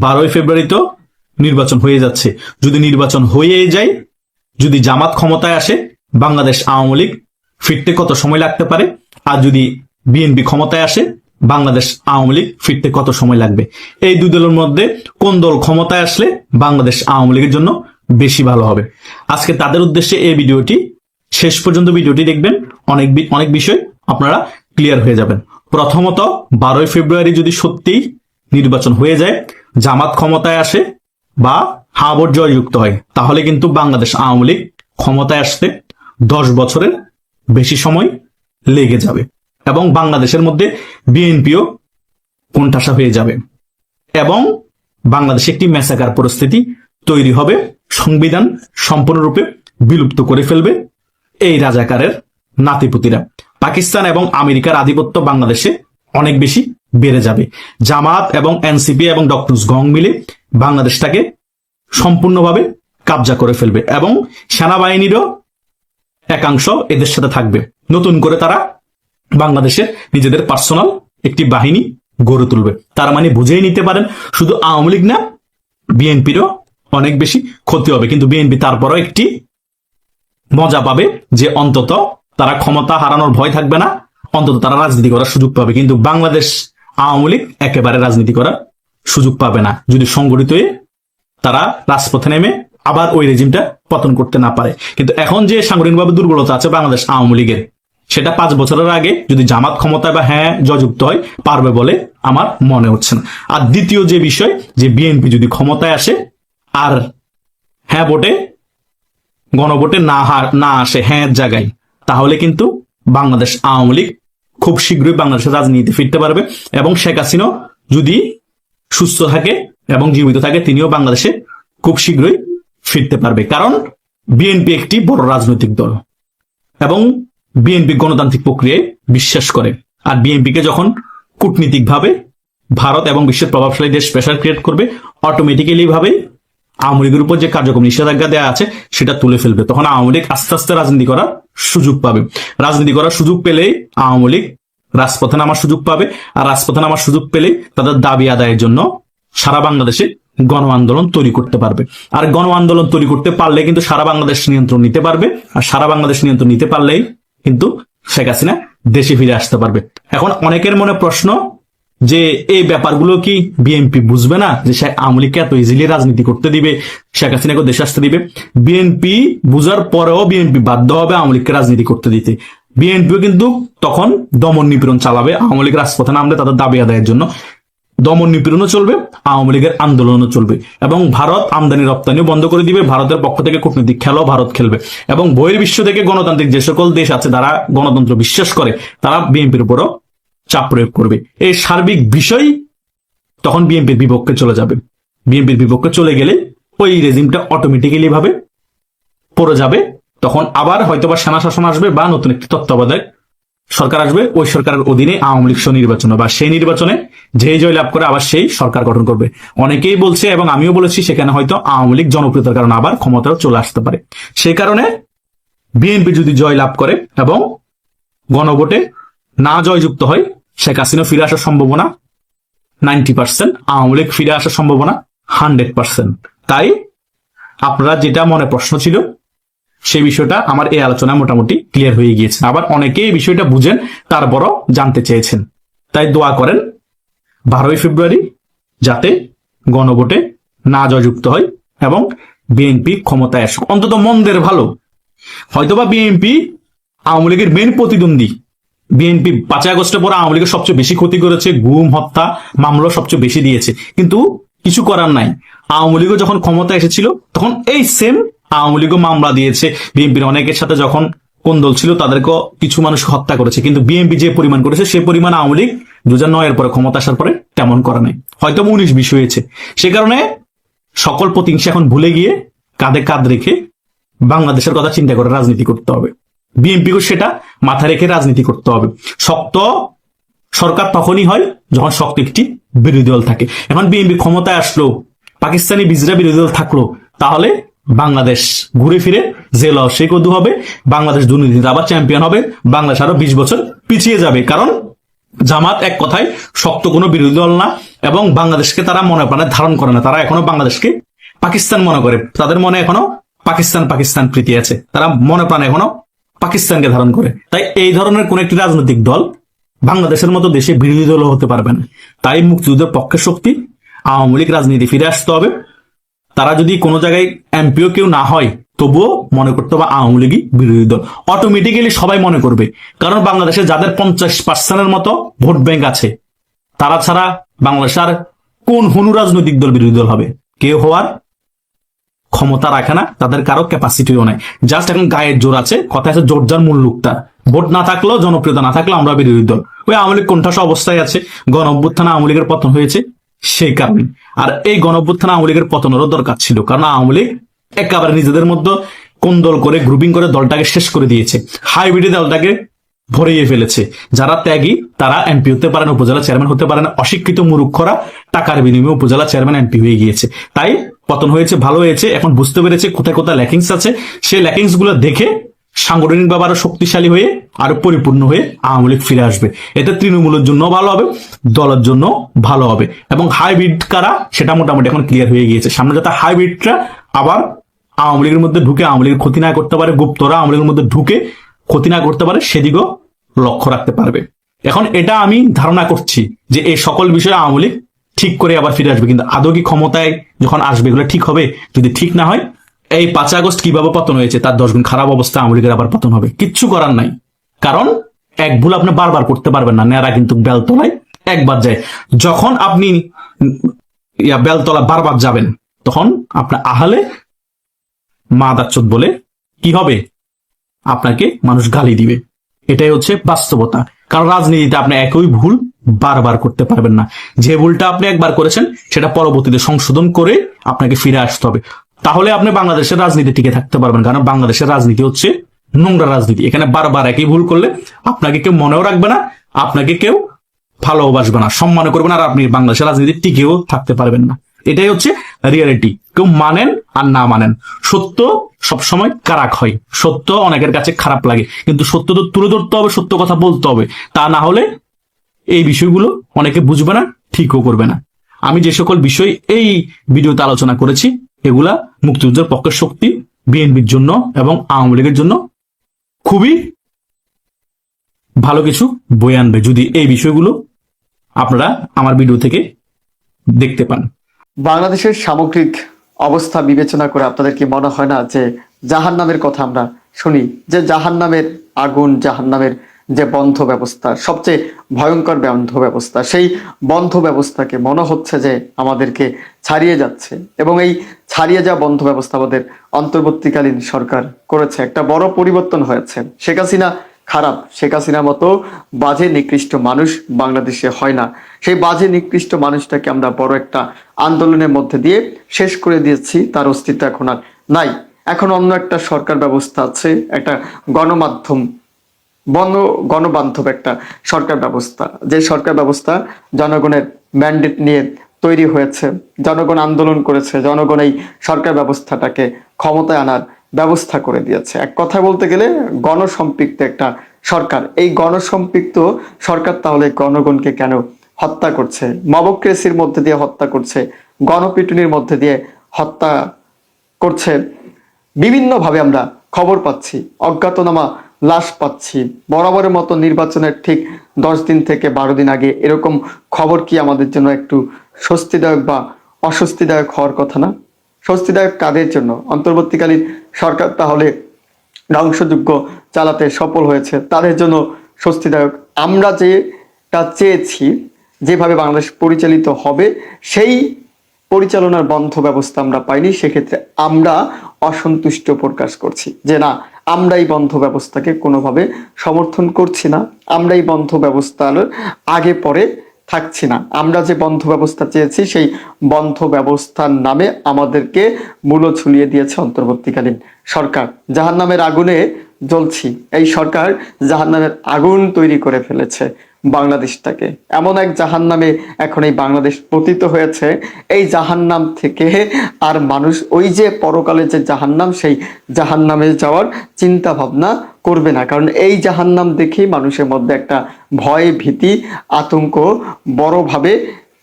12ই ফেব্রুয়ারি তো নির্বাচন হয়ে যাচ্ছে। যদি নির্বাচন হয়ে যায়, যদি জামাত ক্ষমতায় আসে, বাংলাদেশ আওয়ামী লীগ ফিরতে কত সময় লাগতে পারে? আর যদি বিএনপি ক্ষমতায় আসে, বাংলাদেশ আওয়ামী লীগ ফিরতে কত সময় লাগবে? এই দুই দলের মধ্যে কোন দল ক্ষমতায় আসলে বাংলাদেশ আওয়ামী লীগের জন্য বেশি ভালো হবে? আজকে তাদের উদ্দেশ্যে এই ভিডিওটি, শেষ পর্যন্ত ভিডিওটি দেখবেন, অনেক বিষয় আপনারা ক্লিয়ার হয়ে যাবেন। প্রথমত, 12ই ফেব্রুয়ারি যদি সত্যিই নির্বাচন হয়ে যায়, জামাত ক্ষমতায় আসে বা হাবর জয়যুক্ত হয়, তাহলে কিন্তু বাংলাদেশ আওয়ামী লীগ ক্ষমতায় আসতে 10 বছরের বেশি সময় লেগে যাবে এবং বাংলাদেশের মধ্যে বিএনপিও কোণঠাসা হয়ে যাবে এবং বাংলাদেশে একটি ম্যাসাকার পরিস্থিতি তৈরি হবে। সংবিধান সম্পূর্ণরূপে বিলুপ্ত করে ফেলবে এই রাজাকারের নাতিপুতিরা। পাকিস্তান এবং আমেরিকার আধিপত্য বাংলাদেশে অনেক বেশি বেড়ে যাবে। জামাত এবং এনসিপি এবং ডক্টর গং মিলে বাংলাদেশটাকে সম্পূর্ণভাবে কব্জা করে ফেলবে এবং সেনাবাহিনীরও একাংশ এদের সাথে থাকবে। নতুন করে তারা বাংলাদেশে নিজেদের পার্সোনাল একটি বাহিনী গড়ে তুলবে। তার মানে বুঝেই নিতে পারেন, শুধু আওয়ামী লীগ না, বিএনপিরও অনেক বেশি ক্ষতি হবে। কিন্তু বিএনপি তারপরও একটি মজা পাবে যে অন্তত তারা ক্ষমতা হারানোর ভয় থাকবে না, অন্তত তারা রাজনীতি করার সুযোগ পাবে। কিন্তু বাংলাদেশ আওয়ামী লীগ একেবারে রাজনীতি করার সুযোগ পাবে না যদি সংগঠিত হয়ে তারা রাজপথে নেমে আবার ওই রেজিমটা পতন করতে না পারে। কিন্তু এখন যে সাংগঠনিকভাবে দুর্বলতা আছে বাংলাদেশ আওয়ামী লীগের, সেটা 5 বছরের আগে যদি জামাত ক্ষমতায় বা জয়যুক্ত হয় পারবে বলে আমার মনে হচ্ছে না। আর দ্বিতীয় যে বিষয়, যে বিএনপি যদি ক্ষমতায় আসে আর ভোটে, গণভোটে না আসে জায়গায়, তাহলে কিন্তু বাংলাদেশ আওয়ামী লীগ খুব শীঘ্রই বাংলাদেশের রাজনীতিতে ফিরতে পারবে এবং শেখ হাসিনা যদি সুস্থ থাকে এবং জীবিত থাকে, তিনিও বাংলাদেশে খুব শীঘ্রই ফিরতে পারবে। কারণ বিএনপি একটি বড় রাজনৈতিক দল এবং বিএনপি গণতান্ত্রিক প্রক্রিয়ায় বিশ্বাস করে। আর বিএনপিকে যখন কূটনীতিকভাবে ভারত এবং বিশ্বের প্রভাবশালী দেশ প্রেসার ক্রিয়েট করবে, অটোমেটিক্যালি ভাবে আওয়ামী লীগের উপর যে কার্যক্রম নিষেধাজ্ঞা দেওয়া আছে সেটা তুলে ফেলবে। তখন আওয়ামী লীগ আস্তে আস্তে রাজনীতি করার সুযোগ পাবে। রাজনীতি করার সুযোগ পেলেই আওয়ামী লীগ রাজপথে নামার সুযোগ পাবে। আর রাজপথে নামার সুযোগ পেলেই তাদের দাবি আদায়ের জন্য সারা বাংলাদেশে গণ আন্দোলন তৈরি করতে পারবে। আর গণ আন্দোলন তৈরি করতে পারলে কিন্তু সারা বাংলাদেশ নিয়ন্ত্রণ নিতে পারবে। আর সারা বাংলাদেশ নিয়ন্ত্রণ নিতে পারলেই কিন্তু শেখ হাসিনা দেশে ফিরে আসতে পারবে। এখন অনেকের মনে প্রশ্ন যে এই ব্যাপারগুলো কি বিএনপি বুঝবে না, যে আওয়ামী লীগকে এত ইজিলি রাজনীতি করতে দিবে, শেখ হাসিনাকে দেশে আসতে দিবে? বিএনপি বুঝার পরেও বিএনপি বাধ্য হবে আওয়ামী লীগকে রাজনীতি করতে দিতে। বিএনপিও কিন্তু তখন দমন নিপীড়ন চালাবে। আওয়ামী লীগ রাজপথে নামলে তাদের দাবি আদায়ের জন্য দমন নিপীড়নও চলবে, আওয়ামী লীগের আন্দোলনও চলবে এবং ভারত আমদানি রপ্তানিও বন্ধ করে দিবে। ভারতের পক্ষ থেকে কূটনৈতিক খেলাও ভারত খেলবে এবং বহির্বিশ্ব থেকে গণতান্ত্রিক যে সকল দেশ আছে যারা গণতন্ত্র বিশ্বাস করে, তারা বিএনপির উপরও চাপ প্রয়োগ করবে। এই সার্বিক বিষয় তখন বিএনপির বিপক্ষে চলে যাবে। বিএনপির বিপক্ষে চলে গেলে ওই রেজিমটা অটোমেটিক্যালি ভাবে পড়ে যাবে। তখন আবার হয়তোবা সেনা শাসন আসবে বা নতুন একটি তত্ত্বাবধায়ক সরকার আসবে। ওই সরকারের অধীনে আওয়ামী লীগ নির্বাচন বা সেই নির্বাচনে যেই জয় লাভ করে আবার সেই সরকার গঠন করবে। অনেকেই বলছে এবং আমিও বলেছি, সেখানে হয়তো আওয়ামী লীগ জনপ্রিয়তার কারণে আবার ক্ষমতাও চলে আসতে পারে। সেই কারণে বিএনপি যদি জয় লাভ করে এবং গণভোটে না জয়যুক্ত হয়, শেখ হাসিনা ফিরে আসার সম্ভাবনা 90%, আওয়ামী লীগ ফিরে আসার সম্ভাবনা 100%। তাই আপনারা যেটা মনে প্রশ্ন ছিল সেই বিষয়টা আমার এই আলোচনায় মোটামুটি ক্লিয়ার হয়ে গিয়েছে। আবার অনেকে এই বিষয়টা বুঝেন, তারপরও জানতে চেয়েছেন। তাই দোয়া করেন 12ই ফেব্রুয়ারি যাতে গণভোটে না জয়যুক্ত হয় এবং বিএনপি ক্ষমতায় আসে, অন্তত মন্দের ভালো। হয়তোবা বিএনপি আওয়ামী লীগের মেন প্রতিদ্বন্দ্বী। বিএনপি 5 আগস্টের পর আওয়ামী লীগের সবচেয়ে বেশি ক্ষতি করেছে, গুম হত্যা মামলা সবচেয়ে বেশি দিয়েছে, কিন্তু কিছু করার নাই। আওয়ামী লীগও যখন ক্ষমতা এসেছিল তখন এই সেম আওয়ামী লীগও মামলা দিয়েছে। বিএনপির অনেকের সাথে যখন কোন দল ছিল তাদেরকে কিছু মানুষ হত্যা করেছে, কিন্তু বিএনপি যে পরিমাণ করেছে সে পরিমাণ আওয়ামী লীগ 2009 এর পরে ক্ষমতা আসার পরে তেমন করা নাই। হয়তো 19-20 হয়েছে। সে কারণে সকল প্রতিহিংসা এখন ভুলে গিয়ে কাঁধে কাঁধ রেখে বাংলাদেশের কথা চিন্তা করে রাজনীতি করতে হবে। বিএনপিকে সেটা মাথায় রেখে রাজনীতি করতে হবে। শক্ত সরকার তখনই হয় যখন শক্ত একটি বিরোধী দল থাকে। এখন বিএনপি ক্ষমতায় আসলো, পাকিস্তানি বিজরা বিরোধী দল থাকলো, তাহলে বাংলাদেশ ঘুরে ফিরে জেল সে কদু হবে, বাংলাদেশ দুর্নীতিতে আবার চ্যাম্পিয়ন হবে, বাংলাদেশ আরো 20 বছর পিছিয়ে যাবে। কারণ জামাত এক কথায় শক্ত কোনো বিরোধী দল না এবং বাংলাদেশকে তারা মনে প্রাণে ধারণ করে না, তারা এখনো বাংলাদেশকে পাকিস্তান মনে করে, তাদের মনে এখনো পাকিস্তান পাকিস্তান প্রীতি আছে, তারা মনে প্রাণে এখনো পাকিস্তানকে ধারণ করে। তাই এই ধরনের কোন একটি রাজনৈতিক দল বাংলাদেশের মতো দেশে বিরোধী দল হতে পারবে না। তাই মুক্তিযুদ্ধের পক্ষের শক্তি আওয়ামী লীগ রাজনীতি ফিরে আসতে হবে। তারা যদি কোনো জায়গায় এমপিও কেউ না হয়, তবুও মনে করতে হবে আওয়ামী লীগই বিরোধী দল, অটোমেটিক্যালি সবাই মনে করবে। কারণ বাংলাদেশে যাদের 50% মতো ভোট ব্যাংক আছে, তারা ছাড়া বাংলাদেশের কোন হনু রাজনৈতিক দল বিরোধী দল হবে? কেউ হওয়ার ক্ষমতা রাখে না, তাদের কারো ক্যাপাসিটিও নাই। জাস্ট এখন গায়ের জোর আছে, কথা আছে জোর যার মূল লোকটা। ভোট না থাকলেও, জনপ্রিয়তা না থাকলেও আমরা বিরোধী দল। ওই আওয়ামী লীগ কোণঠাসা অবস্থায় আছে, গণ অভ্যুত্থানে আওয়ামী লীগের পতন হয়েছে সেই কারণে। আর এই গণ অভ্যুত্থানে আওয়ামী লীগের পতনেরও দরকার ছিল, কারণ আওয়ামী লীগ একেবারে নিজেদের মধ্যে কোন্দল করে গ্রুপিং করে দলটাকে শেষ করে দিয়েছে, হাইব্রিডে দলটাকে ভরিয়ে ফেলেছে। যারা ত্যাগী তারা এমপি হতে পারেন, উপজেলা চেয়ারম্যান হতে পারেন, অশিক্ষিত মূর্খরা টাকার বিনিময়ে উপজেলা চেয়ারম্যান এমপি হয়ে গিয়েছে। তাই পতন হয়েছে, ভালো হয়েছে। এখন বুঝতে পেরেছে কোথায় কোথায় ল্যাকিংস আছে, সেই ল্যাকিংস গুলো দেখে সাংগঠনিক ভাবে আরো শক্তিশালী হয়ে আরো পরিপূর্ণ হয়ে আওয়ামী লীগ ফিরে আসবে। এটা তৃণমূলের জন্য ভালো হবে, দলের জন্য ভালো হবে। এবং হাইব্রিড কারা সেটা মোটামুটি এখন ক্লিয়ার হয়ে গিয়েছে। সামনে যাতে হাইব্রিডরা আবার আওয়ামী লীগের মধ্যে ঢুকে আওয়ামী লীগের ক্ষতি না করতে পারে, গুপ্তরা আওয়ামী লীগের মধ্যে ঢুকে ক্ষতি না করতে পারে, সেদিকেও লক্ষ্য রাখতে পারবে। এখন এটা আমি ধারণা করছি যে এই সকল বিষয়ে আওয়ামী লীগ ঠিক করে আবার ফিরে আসবে, কিন্তু আদৌ কি ক্ষমতায় যখন আসবে এগুলো ঠিক হবে? যদি ঠিক না হয়, এই 5 আগস্ট কিভাবে পতন হয়েছে তার 10 গুণ খারাপ অবস্থা আওয়ামী লীগের আবার পতন হবে। কিচ্ছু করার নাই, কারণ এক ভুল আপনি বারবার করতে পারবেন না। নেড়া কিন্তু বেলতলায় একবার যায়। যখন আপনি বেলতলা বারবার যাবেন, তখন আপনার আহালে মা দাচ্চত বলে কি হবে? আপনাকে মানুষ গালি দিবে। এটাই হচ্ছে বাস্তবতা। কারণ রাজনীতিতে আপনি একই ভুল বারবার করতে পারবেন না। যে ভুলটা আপনি একবার করেছেন সেটা পরবর্তীতে সংশোধন করে আপনাকে ফিরে আসতে হবে, তাহলে আপনি বাংলাদেশের রাজনীতি টিকে থাকতে পারবেন। কারণ বাংলাদেশের রাজনীতি হচ্ছে নোংরা রাজনীতি। এখানে বারবার একই ভুল করলে আপনাকে কেউ মনেও রাখবে না, আপনাকে কেউ ভালোবাসবে না, সম্মান করবে না, আর আপনি বাংলাদেশের রাজনীতি টিকেও থাকতে পারবেন না। এটাই হচ্ছে রিয়েলিটি। কেউ মানেন আর না মানেন, সত্য সবসময় কারাক হয়, সত্য অনেকের কাছে খারাপ লাগে, কিন্তু সত্য তো তুলে ধরতে হবে, সত্য কথা বলতে হবে। তা না হলে এই বিষয়গুলো অনেকে বুঝবে না, ঠিকও করবে না। আমি যে সকল বিষয় এই ভিডিওতে আলোচনা করেছি, এগুলা মুক্তিযুদ্ধের পক্ষের শক্তি বিএনপির জন্য এবং আওয়ামী লীগের জন্য খুবই ভালো কিছু বয়ে আনবে, যদি এই বিষয়গুলো আপনারা আমার ভিডিও থেকে দেখতে পান। বাংলাদেশের সামগ্রিক অবস্থা বিবেচনা করে আপনাদের কি মনে হয় না যে জাহান্নামের কথা আমরা শুনি, যে জাহান্নামের আগুন, জাহান্নামের যে বন্ধ ব্যবস্থা, সবচেয়ে ভয়ঙ্কর বন্ধ ব্যবস্থা, সেই বন্ধ ব্যবস্থাকে মনে হচ্ছে যে আমাদেরকে ছাড়িয়ে যাচ্ছে। এবং এই ছাড়িয়ে যাওয়া বন্ধ ব্যবস্থা আমাদের অন্তর্বর্তীকালীন সরকার করেছে। একটা বড় পরিবর্তন হয়েছে। শেখ হাসিনা খারাপ, শেখ হাসিনার মতো বাজে নিকৃষ্ট মানুষ বাংলাদেশে হয় না। সেই বাজে নিকৃষ্ট মানুষটাকে আমরা বড় একটা আন্দোলনের মধ্যে দিয়ে শেষ করে দিয়েছি, তার অস্তিত্ব এখন আর নাই। এখন অন্য একটা সরকার ব্যবস্থা আছে, একটা গণমাধ্যম গণবান্ধব একটা সরকার ব্যবস্থা, যে সরকার ব্যবস্থা জনগণের ম্যান্ডেট নিয়ে তৈরি হয়েছে, জনগণ আন্দোলন করেছে, জনগণ এই সরকার ব্যবস্থাটাকে ক্ষমতায় আনার ব্যবস্থা করে দিয়েছে। এক কথা বলতে গেলে গণসম্পৃক্ত একটা সরকার। এই গণসম্পৃক্ত সরকার তাহলে গণগণকে কেন হত্যা করছে? মবক্রেসির মধ্যে দিয়ে হত্যা করছে, গণপিটুনির মধ্যে দিয়ে হত্যা করছে। বিভিন্নভাবে আমরা খবর পাচ্ছি, অজ্ঞাতনামা লাশ পাচ্ছি। বরাবরের মতো নির্বাচনের ঠিক 10 দিন থেকে 12 দিন আগে এরকম খবর কি আমাদের জন্য একটু স্বস্তিদায়ক বা অস্বস্তিদায়ক হওয়ার কথা না? স্বস্তিদায়ক কাদের জন্য? অন্তর্বর্তীকালীন সরকার তাহলে ধ্বংসযজ্ঞ চালাতে সফল হয়েছে, তাদের জন্য স্বস্তিদায়ক। আমরা যেটা চেয়েছি, যেভাবে বাংলাদেশ পরিচালিত হবে, সেই পরিচালনার বন্ধ ব্যবস্থা আমরা পাইনি। সেক্ষেত্রে আমরা অসন্তুষ্ট প্রকাশ করছি যে না, আমরা এই বন্ধ ব্যবস্থাকে কোনোভাবে সমর্থন করছি না, আমরা এই বন্ধ ব্যবস্থার আগে পরে থাকছি না। আমরা যে বন্ধ ব্যবস্থা চেয়েছি, সেই বন্ধ ব্যবস্থার নামে আমাদেরকে মূল্য ঝুলিয়ে দিয়েছে অন্তর্বর্তীকালীন সরকার। জাহান্নামের আগুনে জ্বলছি, এই সরকার জাহান্নামের আগুন তৈরি করে ফেলেছে বাংলাদেশটাকে। এমন এক জাহান্নামে এখন এই বাংলাদেশ পতিত হয়েছে, এই জাহান্নাম থেকে আর মানুষ ওই যে পরকালে যে জাহান্নাম, সেই জাহান্নামে যাওয়ার চিন্তা ভাবনা করবে না। কারণ এই জাহান্নাম দেখেই মানুষের মধ্যে একটা ভয়, ভীতি, আতঙ্ক বড়ভাবে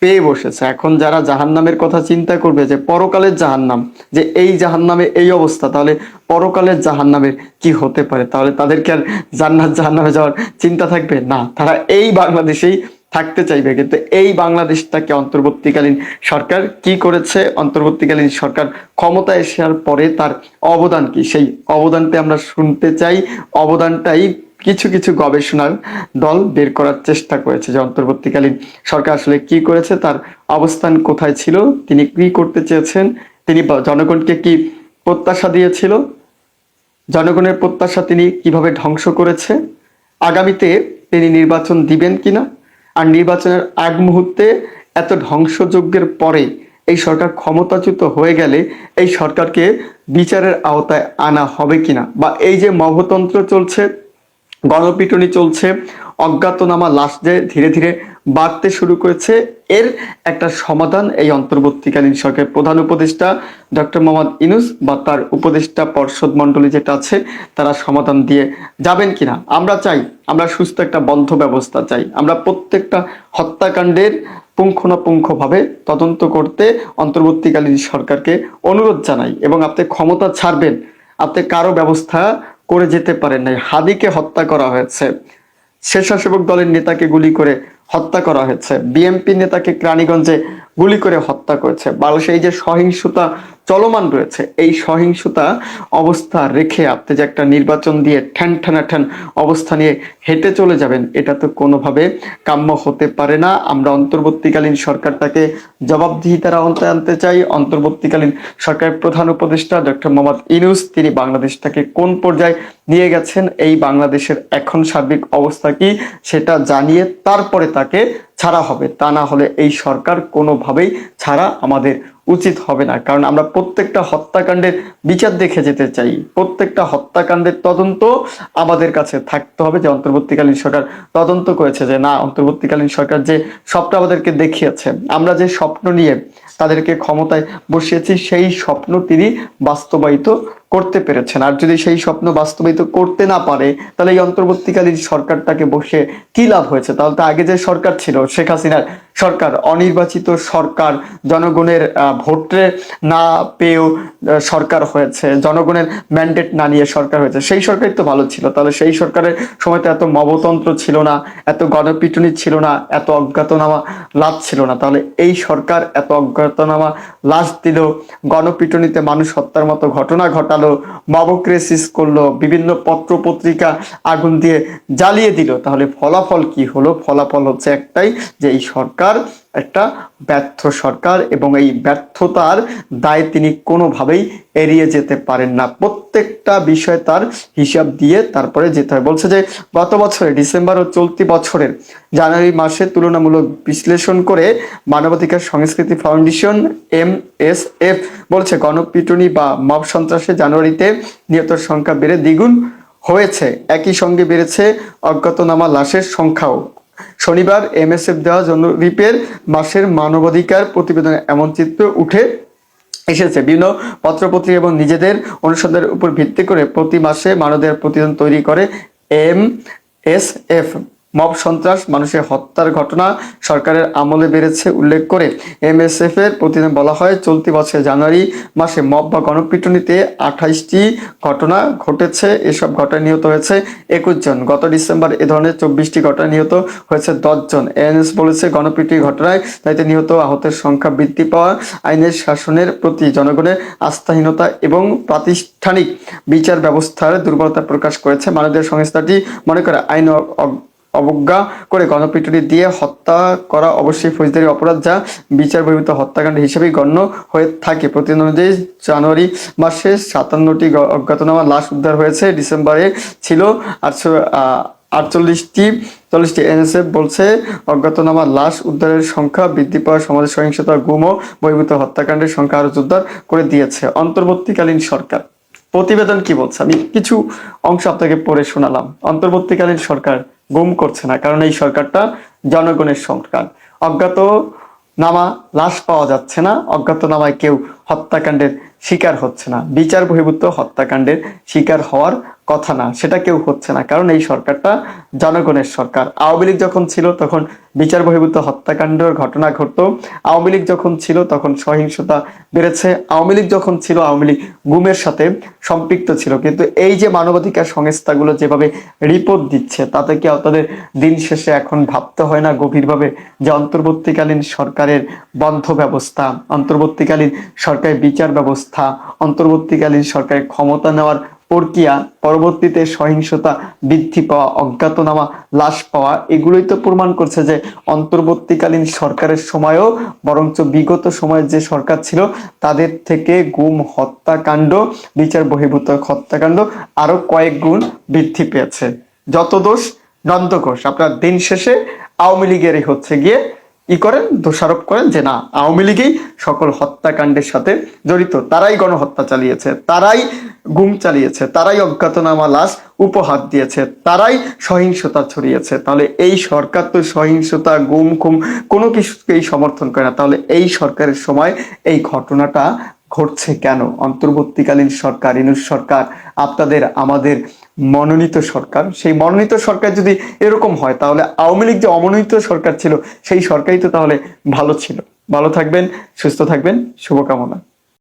পেয়ে বসেছে। এখন যারা জাহান্নামের কথা চিন্তা করবে, যে পরকালের জাহান্নাম, যে এই জাহান্নামে এই অবস্থা, তাহলে পরকালের জাহান্নামের কি হতে পারে? তাহলে তাদেরকে আর জান্নাত জাহান্নামে যাওয়ার চিন্তা থাকবে না, তারা এই বাংলাদেশেই থাকতে চাইবে। কিন্তু এই বাংলাদেশটাকে অন্তর্বর্তীকালীন সরকার কি করেছে? অন্তর্বর্তীকালীন সরকার ক্ষমতায় আসার পরে তার অবদান কি, সেই অবদানটা আমরা শুনতে চাই। অবদানটাই কিছু কিছু গবেষণার দল বের করার চেষ্টা করেছে, যে অন্তর্বর্তীকালীন সরকার আসলে কি করেছে, তার অবস্থান কোথায় ছিল, তিনি কি করতে চেয়েছেন, তিনি জনগণকে কি প্রত্যাশা দিয়েছিল, জনগণের প্রত্যাশা তিনি কিভাবে ধ্বংস করেছে, আগামীতে তিনি নির্বাচন দিবেন কিনা, আর নির্বাচনের আগ মুহূর্তে এত ধ্বংসযজ্ঞের পরে এই সরকার ক্ষমতাচ্যুত হয়ে গেলে এই সরকারকে বিচারের আওতায় আনা হবে কিনা, বা এই যে মভতন্ত্র চলছে, গণপিটুনি চলছে, অজ্ঞাতনামা লাশ যে ধীরে ধীরে বাড়তে শুরু করেছে, এর একটা সমাধান এই অন্তর্বর্তীকালীন সরকারের প্রধান উপদেষ্টা ডক্টর মোহাম্মদ ইউনূস বা তার উপদেষ্টা পর্ষদ মণ্ডলী যেটা আছে, তারা সমাধান দিয়ে যাবেন কিনা। আমরা চাই, আমরা সুস্থ একটা বন্ধ ব্যবস্থা চাই। আমরা প্রত্যেকটা হত্যাকাণ্ডের পুঙ্খানুপুঙ্খভাবে তদন্ত করতে অন্তর্বর্তীকালীন সরকারকে অনুরোধ জানাই। এবং আপনি ক্ষমতা ছাড়বেন, আপনি কারো ব্যবস্থা করে যেতে পারেন নাই। হাদিকে হত্যা করা হয়েছে, স্বেচ্ছাসেবক দলের নেতাকে গুলি করে হত্যা করা হয়েছে, বিএনপি নেতাকে রানীগঞ্জে গুলি করে হত্যা করেছে। বাংলাদেশে এই যে সহিংসতা চলমান রয়েছে, এই সহিংসতা অবস্থা রেখে আপনি যে একটা নির্বাচন দিয়ে ঠ্যান ঠ্যান অবস্থা নিয়ে হেঁটে চলে যাবেন, এটা তো কোনোভাবে কাম্য হতে পারে না। আমরা অন্তর্বর্তীকালীন সরকারটাকে জবাবদিহিতার আওতায় আনতে চাই। অন্তর্বর্তীকালীন সরকারের প্রধান উপদেষ্টা ডক্টর মোহাম্মদ ইউনূস তিনি বাংলাদেশটাকে কোন পর্যায়ে নিয়ে গেছেন, এই বাংলাদেশের এখন সার্বিক অবস্থা কি, সেটা জানিয়ে তারপরে তাকে ছাড়া হবে। তা না হলে এই সরকার কোনোভাবেই ছাড়া আমাদের উচিত হবে না। কারণ আমরা প্রত্যেকটা হত্যাকাণ্ডের বিচার দেখে যেতে চাই, প্রত্যেকটা হত্যাকাণ্ডের তদন্ত আমাদের কাছে থাকতে হবে। যে অন্তর্বর্তীকালীন সরকার তদন্ত করেছে, যে না, অন্তর্বর্তীকালীন সরকার যে স্বপ্ন আমাদেরকে দেখিয়েছে, আমরা যে স্বপ্ন নিয়ে তাদেরকে ক্ষমতায় বসিয়েছি, সেই স্বপ্ন তিনি বাস্তবায়িত করতে পেরেছেন। আর যদি সেই স্বপ্ন বাস্তবায়িত করতে না পারে, তাহলে এই অন্তর্বর্তীকালীন সরকারটাকে বসে কি লাভ হয়েছে? তাহলে তো আগে যে সরকার ছিল, শেখ হাসিনার সরকার, অনির্বাচিত সরকার, জনগণের ভোটে না পেয়েও সরকার হয়েছে, জনগণের ম্যান্ডেট না নিয়ে সরকার হয়েছে, সেই সরকারই তো ভালো ছিল। তাহলে সেই সরকারের সময় তো এত মবতন্ত্র ছিল না, এত গণপিটুনি ছিল না, এত অজ্ঞাতনামা লাশ ছিল না। তাহলে এই সরকার এত অজ্ঞাতনামা লাশ দিল, গণপিটুনিতে মানুষ হত্যার মতো ঘটনা ঘটালো, মবক্রেসিস করলো, বিভিন্ন পত্র পত্রিকা আগুন দিয়ে জ্বালিয়ে দিল, তাহলে ফলাফল কি হলো? ফলাফল হচ্ছে একটাই, যে এই সরকার একটা ব্যর্থ সরকার, এবং এই ব্যর্থতার দায় তিনি কোনোভাবেই এড়িয়ে যেতে পারেন না। প্রত্যেকটা বিষয় তার হিসাব দিয়ে তারপরে যেতে হয়। বলছে যে গত বছরে ডিসেম্বর ও চলতি বছরের জানুয়ারি মাসে তুলনামূলক বিশ্লেষণ করে মানবাধিকার সংস্কৃতি ফাউন্ডেশন MSF বলছে, গণপিটুনি বা মব সন্ত্রাসে জানুয়ারিতে নিহতের সংখ্যা বেড়ে দ্বিগুণ হয়েছে, একই সঙ্গে বেড়েছে অজ্ঞাতনামা লাশের সংখ্যাও। শনিবার MSF দেওয়া জরিপের মাসের মানবাধিকার প্রতিবেদনে এমন চিত্র উঠে এসেছে। বিভিন্ন পত্রপত্রিকা এবং নিজেদের অনুসন্ধানের উপর ভিত্তি করে প্রতি মাসে মানবাধিকার প্রতিবেদন তৈরি করে MSF। মব সন্ত্রাস, মানুষের হত্যার ঘটনা সরকারের আমলে বেড়েছে উল্লেখ করে MSF এর প্রতিবেদনে বলা হয়, চলতি বছরের জানুয়ারি মাসে মব বা গণপিটুনিতে 28টি ঘটনা ঘটেছে। এসব ঘটনায় নিহত হয়েছে 21 জন। গত ডিসেম্বর এ ধরনের 24টি ঘটনায় নিহত হয়েছে 10 জন। ANS বলেছে, গণপিটুনি ঘটনায় তাইতে নিহত আহতের সংখ্যা বৃদ্ধি পাওয়া, আইনের শাসনের প্রতি জনগণের আস্থাহীনতা এবং প্রাতিষ্ঠানিক বিচার ব্যবস্থার দুর্বলতা প্রকাশ করেছে। মানবাধিকার সংস্থাটি মনে করে, আইন অবজ্ঞা করে গণপিটুনি দিয়ে হত্যা করা অবশ্যই ফৌজদারি অপরাধ, যা বিচার বহির্ভূত হত্যাকাণ্ড হিসেবেই গণ্য হয়ে থাকে। প্রতিবেদন অনুযায়ী জানুয়ারি মাসে 57টি অজ্ঞাতনামা লাশ উদ্ধার হয়েছে, ডিসেম্বরে ছিল 48টি। NSF বলছে, অজ্ঞাতনামা লাশ উদ্ধারের সংখ্যা বৃদ্ধি পাওয়া সমাজের সহিংসতা, গুম ও বহির্ভূত হত্যাকাণ্ডের সংখ্যা আরো জোরদার করে দিয়েছে। অন্তর্বর্তীকালীন সরকার প্রতিবেদন কি বলছে আমি কিছু অংশ আপনাকে পড়ে শোনালাম। অন্তর্বর্তীকালীন সরকার গুম করছে না, কারণ এই সরকারটা জনগণের সরকার। অজ্ঞাতনামা লাশ পাওয়া যাচ্ছে না, অজ্ঞাতনামায় কেউ হত্যাকাণ্ডের শিকার হচ্ছে না, বিচার বহির্ভূত হত্যাকাণ্ডের শিকার হওয়ার কথা না, সেটা কেউ হচ্ছে না, কারণ এই সরকারটা জনগণের সরকার। আওয়ামী লীগ যখন ছিল তখন বিচার বহির্ভূত হত্যাকাণ্ডের ঘটনা ঘটতো, আওয়ামী লীগ যখন ছিল তখন সহিংসতা বেড়েছে, আওয়ামী লীগ যখন ছিল আওয়ামী লীগ গুমের সাথে সম্পৃক্ত ছিল। কিন্তু এই যে মানবাধিকার সংস্থাগুলো যেভাবে রিপোর্ট দিচ্ছে, তাতে কি আপনাদের দিন শেষে এখন ভাবতে হয় না গভীরভাবে যে অন্তর্বর্তীকালীন সরকারের বন্ধ ব্যবস্থা, অন্তর্বর্তীকালীন সরকারের বিচার ব্যবস্থা, অন্তর্বর্তীকালীন সরকারের ক্ষমতা নেওয়ার প্রক্রিয়া, পরবর্তীতে সহিংসতা বৃদ্ধি পাওয়া, অজ্ঞাতনামা লাশ পাওয়া, এগুলোই তো প্রমাণ করছে যে অন্তর্বর্তীকালীন সরকারের সময়ও বরঞ্চ বিগত সময়ের যে সরকার ছিল তাদের থেকে গুম, হত্যাকাণ্ড, বিচার বহির্ভূত হত্যাকাণ্ড আরো কয়েক গুণ বৃদ্ধি পেয়েছে। যত দোষ নন্দঘোষ, আপনার দিন শেষে আওয়ামী লীগেরই হচ্ছে গিয়ে করেন, দোষারোপ করেন যে না, আওয়ামী লীগই সকল হত্যাকাণ্ডের সাথে জড়িত, তারাই গণহত্যা চালিয়েছে, তারাই গুম চালিয়েছে, তারাই অজ্ঞাতনামা লাশ উপহার দিয়েছে, তারাই সহিংসতা ছড়িয়েছে। তাহলে এই সরকার তো সহিংসতা, গুম খুম কোনো কিছুকেই সমর্থন করে না। তাহলে এই সরকারের সময় এই ঘটনাটা ঘটছে কেন? অন্তর্বর্তীকালীন সরকার, ইউনূস সরকার, আপনাদের আমাদের মনোনীত সরকার, সেই মনোনীত সরকার যদি এরকম হয়, তাহলে আওয়ামী লীগ যে অমনোনীত সরকার ছিল সেই সরকারই তো তাহলে ভালো ছিল। ভালো থাকবেন, সুস্থ থাকবেন, শুভকামনা।